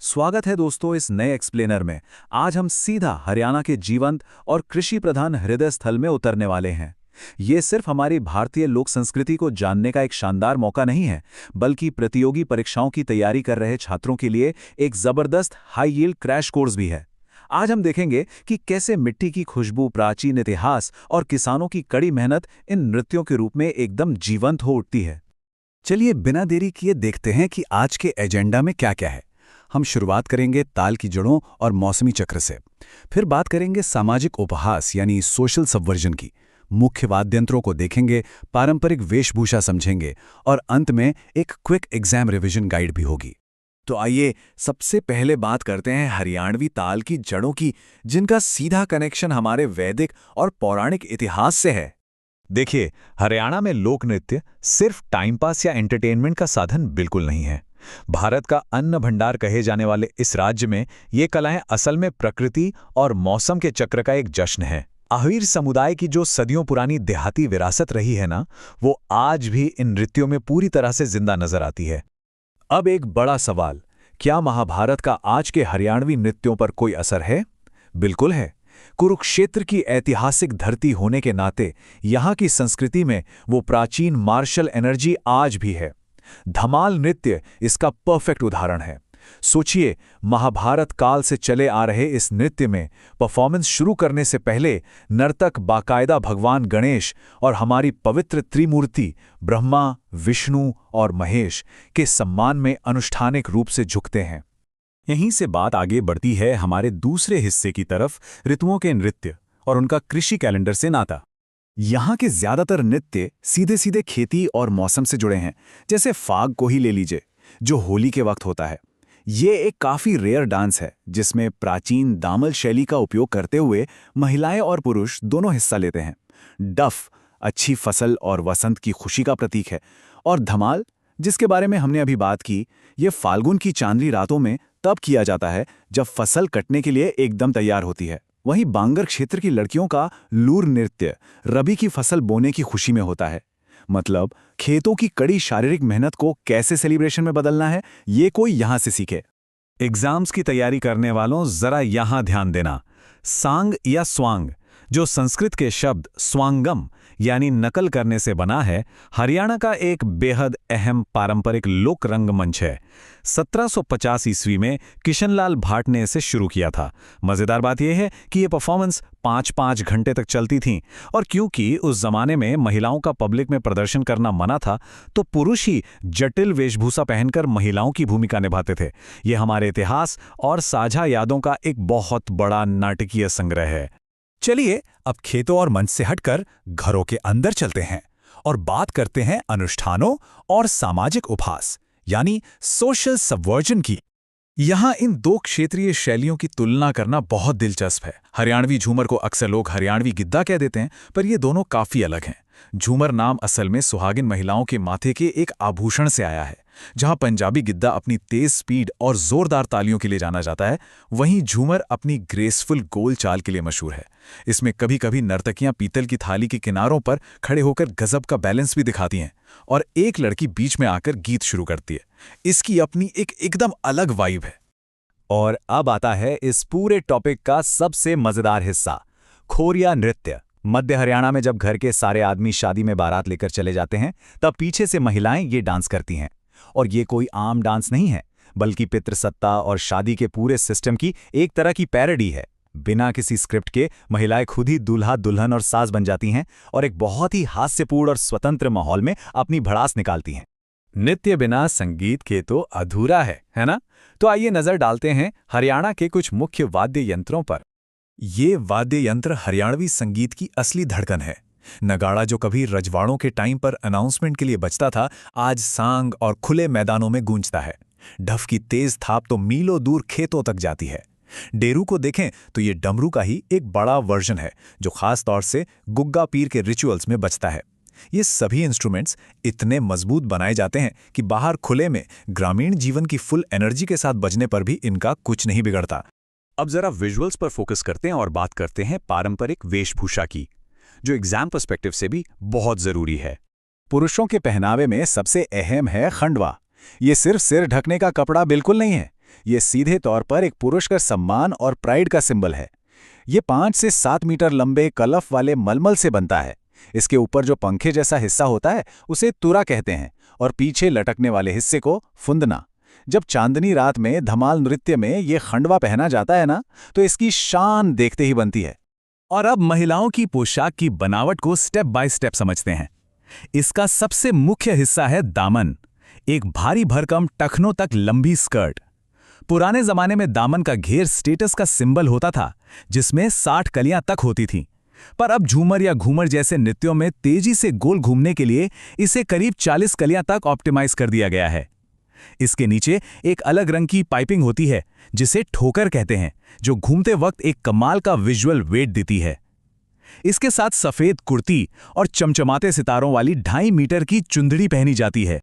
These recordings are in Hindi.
स्वागत है दोस्तों इस नए एक्सप्लेनर में। आज हम सीधा हरियाणा के जीवंत और कृषि प्रधान हृदय स्थल में उतरने वाले हैं। ये सिर्फ हमारी भारतीय लोक संस्कृति को जानने का एक शानदार मौका नहीं है, बल्कि प्रतियोगी परीक्षाओं की तैयारी कर रहे छात्रों के लिए एक जबरदस्त हाई यील्ड क्रैश कोर्स भी है। आज हम देखेंगे कि कैसे मिट्टी की खुशबू, प्राचीन इतिहास और किसानों की कड़ी मेहनत इन नृत्यों के रूप में एकदम जीवंत हो उठती है। चलिए बिना देरी किए देखते हैं कि आज के एजेंडा में क्या क्या है। हम शुरुआत करेंगे ताल की जड़ों और मौसमी चक्र से। फिर बात करेंगे सामाजिक उपहास यानी सोशल सबवर्जन की। मुख्य वाद्यंत्रों को देखेंगे, पारंपरिक वेशभूषा समझेंगे और अंत में एक क्विक एग्जाम रिवीजन गाइड भी होगी। तो आइए सबसे पहले बात करते हैं हरियाणवी ताल की जड़ों की, जिनका सीधा कनेक्शन हमारे वैदिक और पौराणिक इतिहास से है। देखिए, हरियाणा में लोक नृत्य सिर्फ टाइम पास या एंटरटेनमेंट का साधन बिल्कुल नहीं है। भारत का अन्न भंडार कहे जाने वाले इस राज्य में ये कलाएं असल में प्रकृति और मौसम के चक्र का एक जश्न है। आहिर समुदाय की जो सदियों पुरानी देहाती विरासत रही है ना, वो आज भी इन नृत्यों में पूरी तरह से जिंदा नजर आती है। अब एक बड़ा सवाल, क्या महाभारत का आज के हरियाणवी नृत्यों पर कोई असर है? बिल्कुल है। कुरुक्षेत्र की ऐतिहासिक धरती होने के नाते यहाँ की संस्कृति में वो प्राचीन मार्शल एनर्जी आज भी है। धमाल नृत्य इसका परफेक्ट उदाहरण है। सोचिए, महाभारत काल से चले आ रहे इस नृत्य में परफॉर्मेंस शुरू करने से पहले नर्तक बाकायदा भगवान गणेश और हमारी पवित्र त्रिमूर्ति ब्रह्मा, विष्णु और महेश के सम्मान में अनुष्ठानिक रूप से झुकते हैं। यहीं से बात आगे बढ़ती है हमारे दूसरे हिस्से की तरफ, ऋतुओं के नृत्य और उनका कृषि कैलेंडर से नाता। यहाँ के ज्यादातर नृत्य सीधे सीधे खेती और मौसम से जुड़े हैं। जैसे फाग को ही ले लीजिए, जो होली के वक्त होता है। ये एक काफी रेयर डांस है जिसमें प्राचीन दामल शैली का उपयोग करते हुए महिलाएं और पुरुष दोनों हिस्सा लेते हैं। डफ अच्छी फसल और वसंत की खुशी का प्रतीक है, और धमाल, जिसके बारे में हमने अभी बात की, ये फाल्गुन की चांदनी रातों में तब किया जाता है जब फसल कटने के लिए एकदम तैयार होती है। वहीं बांगर क्षेत्र की लड़कियों का लूर नृत्य रबी की फसल बोने की खुशी में होता है। मतलब खेतों की कड़ी शारीरिक मेहनत को कैसे सेलिब्रेशन में बदलना है, ये कोई यहां से सीखे। एग्जाम्स की तैयारी करने वालों जरा यहां ध्यान देना। सांग या स्वांग, जो संस्कृत के शब्द स्वांगम यानी नकल करने से बना है, हरियाणा का एक बेहद अहम पारंपरिक लोक रंगमंच है। 1750 ईस्वी में किशनलाल भाट ने इसे शुरू किया था। मजेदार बात यह है कि ये परफॉर्मेंस 5-5 घंटे तक चलती थी, और क्योंकि उस जमाने में महिलाओं का पब्लिक में प्रदर्शन करना मना था, तो पुरुष ही जटिल वेशभूषा पहनकर महिलाओं की भूमिका निभाते थे। ये हमारे इतिहास और साझा यादों का एक बहुत बड़ा नाटकीय संग्रह है। चलिए अब खेतों और मंच से हटकर घरों के अंदर चलते हैं और बात करते हैं अनुष्ठानों और सामाजिक उपहास यानी सोशल सबवर्जन की। यहाँ इन दो क्षेत्रीय शैलियों की तुलना करना बहुत दिलचस्प है। हरियाणवी झूमर को अक्सर लोग हरियाणवी गिद्दा कह देते हैं, पर ये दोनों काफी अलग हैं। झूमर नाम असल में सुहागिन महिलाओं के माथे के एक आभूषण से आया है। जहां पंजाबी गिद्दा अपनी तेज स्पीड और जोरदार तालियों के लिए जाना जाता है, वहीं झूमर अपनी ग्रेसफुल गोल चाल के लिए मशहूर है। इसमें कभी कभी नर्तकियां पीतल की थाली के किनारों पर खड़े होकर गजब का बैलेंस भी दिखाती हैं, और एक लड़की बीच में आकर गीत शुरू करती है। इसकी अपनी एक एकदम अलग वाइब है। और अब आता है इस पूरे टॉपिक का सबसे मजेदार हिस्सा, खोरिया नृत्य। मध्य हरियाणा में जब घर के सारे आदमी शादी में बारात लेकर चले जाते हैं, तब पीछे से महिलाएं ये डांस करती हैं। और ये कोई आम डांस नहीं है, बल्कि पितृसत्ता और शादी के पूरे सिस्टम की एक तरह की पैरोडी है। बिना किसी स्क्रिप्ट के महिलाएं खुद ही दूल्हा, दुल्हन और सास बन जाती हैं और एक बहुत ही हास्यपूर्ण और स्वतंत्र माहौल में अपनी भड़ास निकालती हैं। नृत्य बिना संगीत के तो अधूरा है ना? तो आइए नजर डालते हैं हरियाणा के कुछ मुख्य वाद्य यंत्रों पर। ये वाद्य यंत्र हरियाणवी संगीत की असली धड़कन है। नगाड़ा, जो कभी रजवाड़ों के टाइम पर अनाउंसमेंट के लिए बजता था, आज सांग और खुले मैदानों में गूंजता है। ढफ की तेज थाप तो मीलों दूर खेतों तक जाती है। डेरू को देखें तो ये डमरू का ही एक बड़ा वर्जन है, जो खास तौर से गुग्गा पीर के रिचुअल्स में बजता है। ये सभी इंस्ट्रूमेंट्स इतने मजबूत बनाए जाते हैं कि बाहर खुले में ग्रामीण जीवन की फुल एनर्जी के साथ बजने पर भी इनका कुछ नहीं बिगड़ता। अब जरा विजुअल्स पर फोकस करते हैं और बात करते हैं पारंपरिक वेशभूषा की, जो एग्जाम पर्सपेक्टिव से भी बहुत जरूरी है। पुरुषों के पहनावे में सबसे अहम है खंडवा। ये सिर्फ सिर ढकने का कपड़ा बिल्कुल नहीं है। ये सीधे तौर पर एक पुरुष का सम्मान और प्राइड का सिंबल है। ये 5 से 7 मीटर लंबे कलफ वाले मलमल से बनता है। इसके ऊपर जो पंखे जैसा हिस्सा होता है उसे तुरा कहते हैं और पीछे लटकने वाले हिस्से को फुंदना। जब चांदनी रात में धमाल नृत्य में ये खंडवा पहना जाता है ना, तो इसकी शान देखते ही बनती है। और अब महिलाओं की पोशाक की बनावट को स्टेप बाय स्टेप समझते हैं। इसका सबसे मुख्य हिस्सा है दामन, एक भारी भरकम टखनों तक लंबी स्कर्ट। पुराने जमाने में दामन का घेर स्टेटस का सिंबल होता था, जिसमें 60 कलियां तक होती थीं। पर अब झूमर या घूमर जैसे नृत्यों में तेजी से गोल घूमने के लिए इसे करीब 40 कलियां तक ऑप्टिमाइज कर दिया गया है। इसके नीचे एक अलग रंग की पाइपिंग होती है, जिसे ठोकर कहते हैं, जो घूमते वक्त एक कमाल का विजुअल वेट देती है। इसके साथ सफेद कुर्ती और चमचमाते सितारों वाली 2.5 मीटर की चुंदड़ी पहनी जाती है।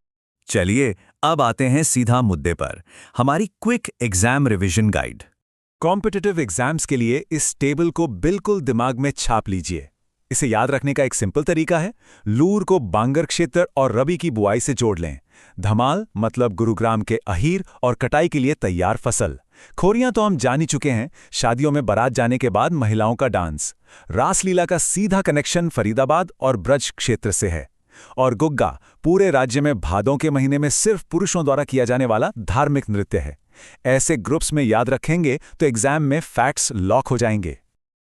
चलिए अब आते हैं सीधा मुद्दे पर, हमारी quick exam revision guide. Competitive exams के लिए इस टेबल को बिल्कुल दिमाग में छाप लीजिए। इसे याद रखने का एक सिंपल तरीका है, लूर को बांगर क्षेत्र और रबी की बुआई से जोड़ लें। धमाल मतलब गुरुग्राम के अहीर और कटाई के लिए तैयार फसल। खोरियां तो हम जान ही चुके हैं, शादियों में बारात जाने के बाद महिलाओं का डांस। रासलीला का सीधा कनेक्शन फरीदाबाद और ब्रज क्षेत्र से है। और गुग्गा पूरे राज्य में भादों के महीने में सिर्फ पुरुषों द्वारा किया जाने वाला धार्मिक नृत्य है। ऐसे ग्रुप्स में याद रखेंगे तो एग्जाम में फैक्ट्स लॉक हो जाएंगे।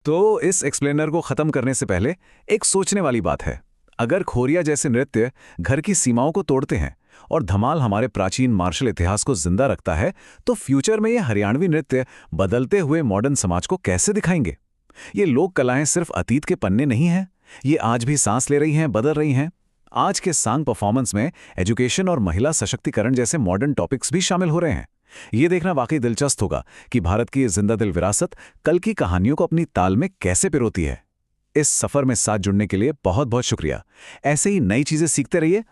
तो इस एक्सप्लेनर को खत्म करने से पहले एक सोचने वाली बात है। अगर खोरिया जैसे नृत्य घर की सीमाओं को तोड़ते हैं और धमाल हमारे प्राचीन मार्शल इतिहास को जिंदा रखता है, तो फ्यूचर में ये हरियाणवी नृत्य बदलते हुए मॉडर्न समाज को कैसे दिखाएंगे? ये लोक कलाएं सिर्फ अतीत के पन्ने नहीं हैं, ये आज भी सांस ले रही हैं, बदल रही हैं। आज के सांग परफॉर्मेंस में एजुकेशन और महिला सशक्तिकरण जैसे मॉडर्न टॉपिक्स भी शामिल हो रहे हैं। ये देखना वाकई दिलचस्प होगा कि भारत की जिंदा दिल विरासत कल की कहानियों को अपनी ताल में कैसे पिरोती है। इस सफर में साथ जुड़ने के लिए बहुत बहुत शुक्रिया। ऐसे ही नई चीजें सीखते रहिए